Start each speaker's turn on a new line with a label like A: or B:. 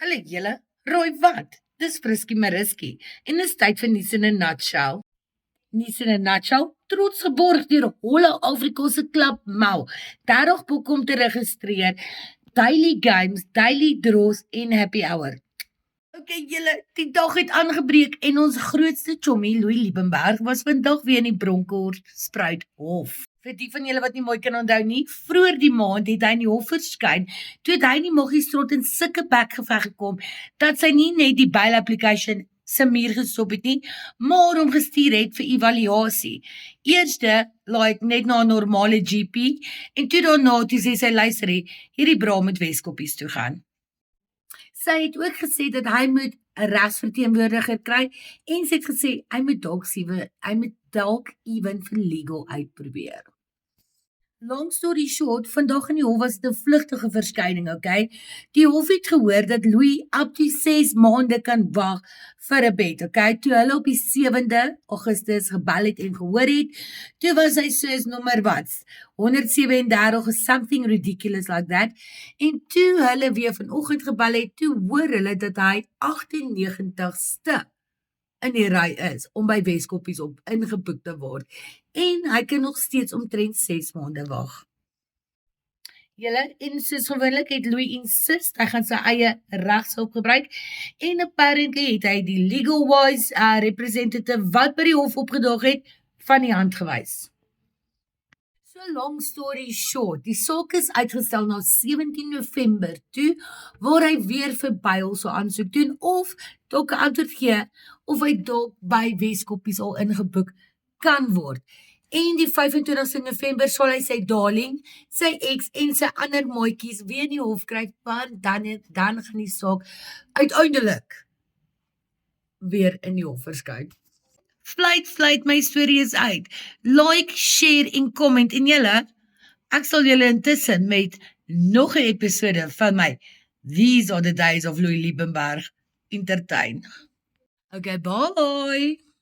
A: Hallo julle, rooi wat? Dis Friskie Mariski en dis tyd vir nuus in 'n nutshell. Nuus in 'n nutshell, trots geborg deur Holle Afrika se klub Mau. 30 boeke om te registreer, daily games, daily draws en happy hour. Okay julle, die dag het aangebreek en ons grootste chommie Louis Liebenberg was vandag weer in die Bronkhorstspruit Hof. Vir die van julle wat nie mooi kan onthou nie, vroeër die maand het hy in die hof verskyn, toe het hy in die Moggiesrot in sulke bekgeveg gekom, dat sy nie net die bail application se muur gestop het nie, maar hom gestuur het vir evaluasie. Eerste like net na 'n normale GP, en toe daarna toe sê sy luister hierdie bra moet Weskoppies toe gaan. Sy het ook gesê dat hy moet 'n regsverteenwoordiger kry en sy het gesê hy moet dalk ewen vir legal uitprobeer. Long story short, vandag in die hof was dit 'n vlugtige verskyning, okay? Die hof het gehoor dat Louis up to 6 maande kan wag vir 'n bed, okay? Toe hulle op die 7de Augustus gebel het en gehoor het, toe was hy soos nommer wat? 137 or something ridiculous like that. En toe hulle weer vanoggend gebel het, toe hoor hulle dat hy 98ste in die ry is om by Weskoppies op ingeboek te word. En hy kan nog steeds omtrent 6 maande wag. Julle, en soos gewoonlik het Louis insist, hy gaan sy eie regshulp gebruik, en apparently het hy die legal wise representative wat by die hof opgedaag het, van die hand gewys. So long story short, die saak is uitgestel na 17 November toe, waar hy weer vir bail sou aansoek doen, of dalk 'n antwoord gee, of hy dalk by Weskoppies al ingeboek kan word. En die 25ste November sal hy sy darling, sy ex en sy ander maatjies weer in die hof kry, want dan gaan die saak uiteindelik weer in die hof verskyn. Fluit, my storie is uit. Like, share en comment, en julle, ek sal julle intussen met nog 'n episode van my These Are the Days of Louis Liebenberg entertain. Okay, bye!